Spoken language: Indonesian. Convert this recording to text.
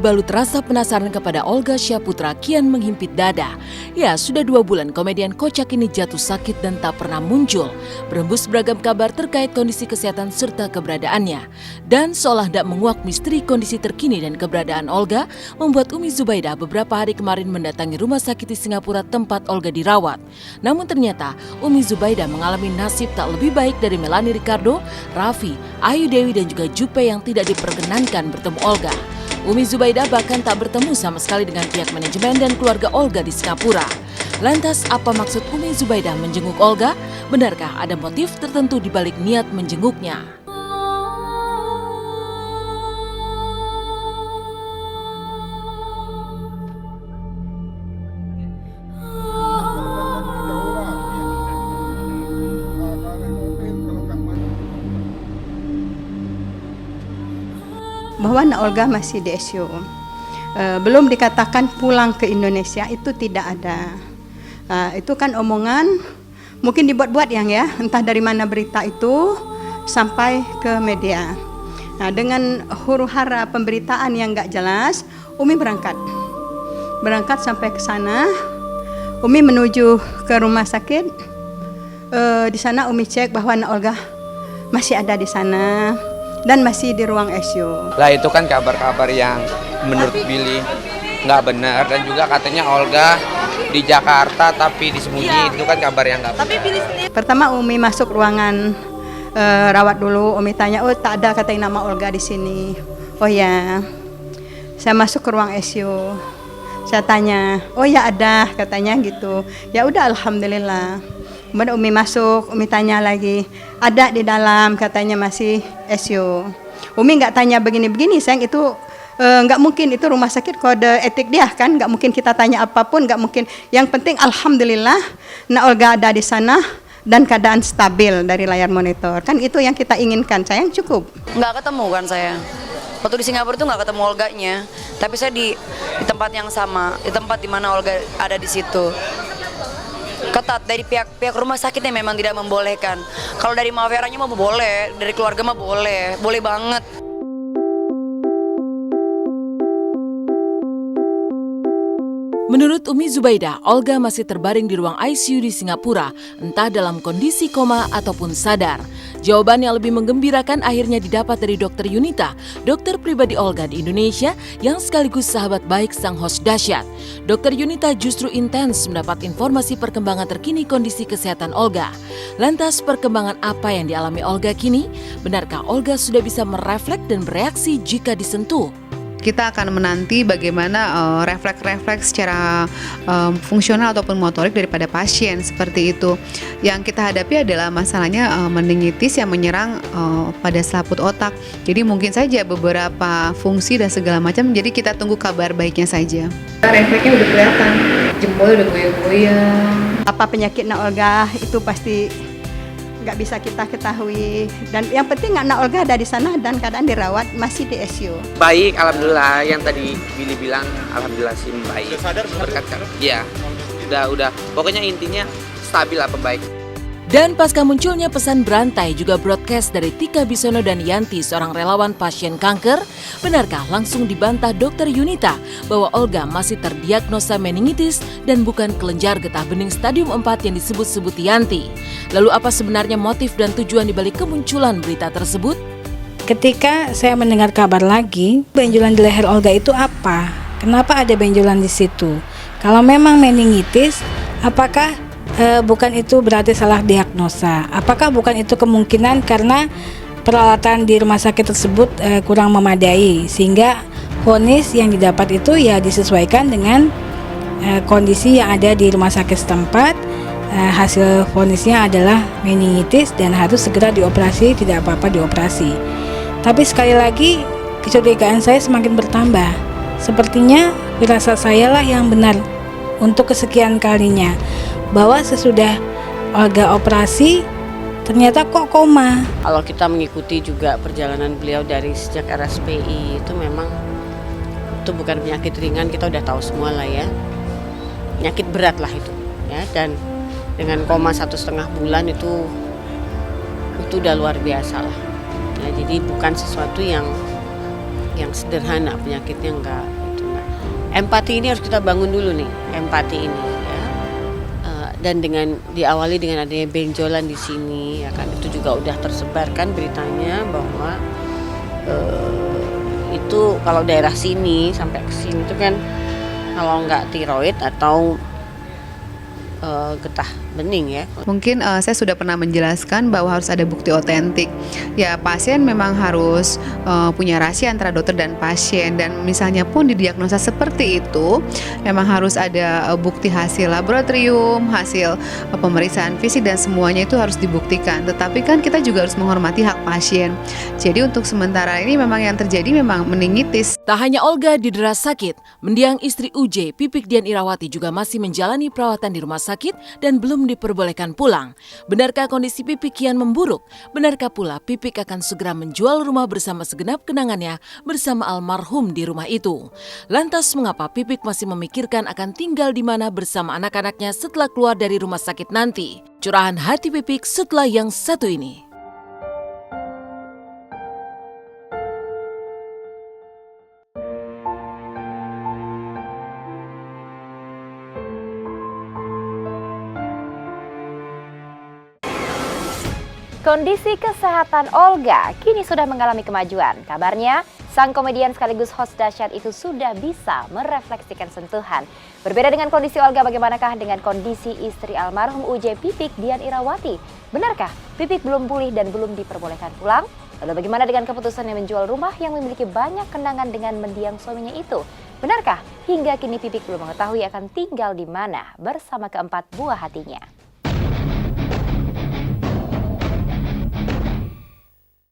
berbalut rasa penasaran kepada Olga Syaputra kian menghimpit dada. Ya, sudah 2 bulan komedian kocak ini jatuh sakit dan tak pernah muncul. Berembus beragam kabar terkait kondisi kesehatan serta keberadaannya. Dan seolah tak menguak misteri kondisi terkini dan keberadaan Olga, membuat Umi Zubaidah beberapa hari kemarin mendatangi rumah sakit di Singapura tempat Olga dirawat. Namun ternyata Umi Zubaidah mengalami nasib tak lebih baik dari Melanie Ricardo, Raffi, Ayu Dewi dan juga Juppe yang tidak diperkenankan bertemu Olga. Umi Zubaidah bahkan tak bertemu sama sekali dengan pihak manajemen dan keluarga Olga di Singapura. Lantas apa maksud Umi Zubaidah menjenguk Olga? Benarkah ada motif tertentu di balik niat menjenguknya? Bahwa Nak Olga masih di ICU. Belum dikatakan pulang ke Indonesia, itu tidak ada. Itu kan omongan mungkin dibuat-buat yang ya, entah dari mana berita itu sampai ke media. Nah, dengan huru-hara pemberitaan yang nggak jelas, Umi berangkat sampai ke sana. Umi menuju ke rumah sakit. Di sana Umi cek bahwa Nak Olga masih ada di sana dan masih di ruang ICU. Lah itu kan kabar-kabar yang menurut Billy nggak benar, dan juga katanya Olga di Jakarta tapi disembunyi, itu kan kabar yang nggak benar. Pertama Umi masuk ruangan rawat dulu. Umi tanya, oh tak ada katanya nama Olga di sini. Oh ya, saya masuk ke ruang ICU. Saya tanya, oh ya ada katanya gitu. Ya udah alhamdulillah. Kemudian Umi masuk, Umi tanya lagi, ada di dalam katanya masih ICU. Umi nggak tanya begini-begini, sayang itu nggak mungkin, itu rumah sakit kode etik dia kan, nggak mungkin kita tanya apapun, nggak mungkin. Yang penting alhamdulillah Nak Olga ada di sana dan keadaan stabil dari layar monitor. Kan itu yang kita inginkan, sayang cukup. Nggak ketemu kan saya. Waktu di Singapura itu nggak ketemu Olganya, tapi saya di tempat yang sama, di tempat di mana Olga ada di situ. Ketat dari pihak rumah sakitnya memang tidak membolehkan. Kalau dari Maveranya mah boleh, dari keluarga mah boleh banget. Menurut Umi Zubaidah, Olga masih terbaring di ruang ICU di Singapura, entah dalam kondisi koma ataupun sadar. Jawaban yang lebih menggembirakan akhirnya didapat dari Dr. Yunita, dokter pribadi Olga di Indonesia yang sekaligus sahabat baik sang host dahsyat. Dr. Yunita justru intens mendapat informasi perkembangan terkini kondisi kesehatan Olga. Lantas perkembangan apa yang dialami Olga kini? Benarkah Olga sudah bisa merefleks dan bereaksi jika disentuh? Kita akan menanti bagaimana refleks-refleks secara fungsional ataupun motorik daripada pasien seperti itu. Yang kita hadapi adalah masalahnya meningitis yang menyerang pada selaput otak. Jadi mungkin saja beberapa fungsi dan segala macam. Jadi kita tunggu kabar baiknya saja. Refleksnya udah kelihatan, jempol udah goyang-goyang. Apa penyakit Nak Olga itu pasti nggak bisa kita ketahui, dan yang penting Nak Olga ada di sana dan keadaan dirawat masih di ICU. Baik, alhamdulillah. Yang tadi Billy bilang alhamdulillah sih baik. Sudah sadar? Berkat kan? Iya, udah. Pokoknya intinya stabil apa baik. Dan pasca munculnya pesan berantai juga broadcast dari Tika Bisono dan Yanti, seorang relawan pasien kanker, benarkah langsung dibantah Dr. Yunita bahwa Olga masih terdiagnosa meningitis dan bukan kelenjar getah bening stadium 4 yang disebut-sebut Yanti? Lalu apa sebenarnya motif dan tujuan dibalik kemunculan berita tersebut? Ketika saya mendengar kabar lagi, benjolan di leher Olga itu apa? Kenapa ada benjolan di situ? Kalau memang meningitis, apakah bukan itu berarti salah diagnosa? Apakah bukan itu kemungkinan karena peralatan di rumah sakit tersebut kurang memadai, sehingga vonis yang didapat itu ya disesuaikan dengan kondisi yang ada di rumah sakit setempat. Hasil vonisnya adalah meningitis dan harus segera dioperasi, tidak apa-apa dioperasi. Tapi sekali lagi kecurigaan saya semakin bertambah. Sepertinya firasat saya lah yang benar untuk kesekian kalinya, bahwa sesudah Olga operasi ternyata kok koma. Kalau kita mengikuti juga perjalanan beliau dari sejak RSPI, itu memang itu bukan penyakit ringan, kita udah tahu semua lah ya. Penyakit berat lah itu ya, dan dengan koma 1,5 bulan itu udah luar biasa lah ya. Jadi bukan sesuatu yang sederhana, penyakitnya empati ini harus kita bangun dulu nih, empati ini ya. Dan dengan diawali dengan adanya benjolan di sini, ya kan, itu juga udah tersebarkan beritanya bahwa itu kalau daerah sini sampai ke sini itu kan kalau nggak tiroid atau getah bening ya. Mungkin saya sudah pernah menjelaskan bahwa harus ada bukti otentik. Ya, pasien memang harus punya rahasia antara dokter dan pasien, dan misalnya pun didiagnosa seperti itu, memang harus ada bukti hasil laboratorium, hasil pemeriksaan fisik, dan semuanya itu harus dibuktikan. Tetapi kan kita juga harus menghormati hak pasien. Jadi untuk sementara ini memang yang terjadi memang meningitis. Tak hanya Olga didera sakit, mendiang istri UJ, Pipik Dian Irawati juga masih menjalani perawatan di rumah sakit dan belum diperbolehkan pulang. Benarkah kondisi Pipik kian memburuk? Benarkah pula Pipik akan segera menjual rumah bersama segenap kenangannya bersama almarhum di rumah itu? Lantas mengapa Pipik masih memikirkan akan tinggal di mana bersama anak-anaknya setelah keluar dari rumah sakit nanti? Curahan hati Pipik setelah yang satu ini. Kondisi kesehatan Olga kini sudah mengalami kemajuan. Kabarnya, sang komedian sekaligus host dahsyat itu sudah bisa merefleksikan sentuhan. Berbeda dengan kondisi Olga, bagaimanakah dengan kondisi istri almarhum UJ, Pipik Dian Irawati? Benarkah Pipik belum pulih dan belum diperbolehkan pulang? Lalu bagaimana dengan keputusannya menjual rumah yang memiliki banyak kenangan dengan mendiang suaminya itu? Benarkah hingga kini Pipik belum mengetahui akan tinggal di mana bersama keempat buah hatinya?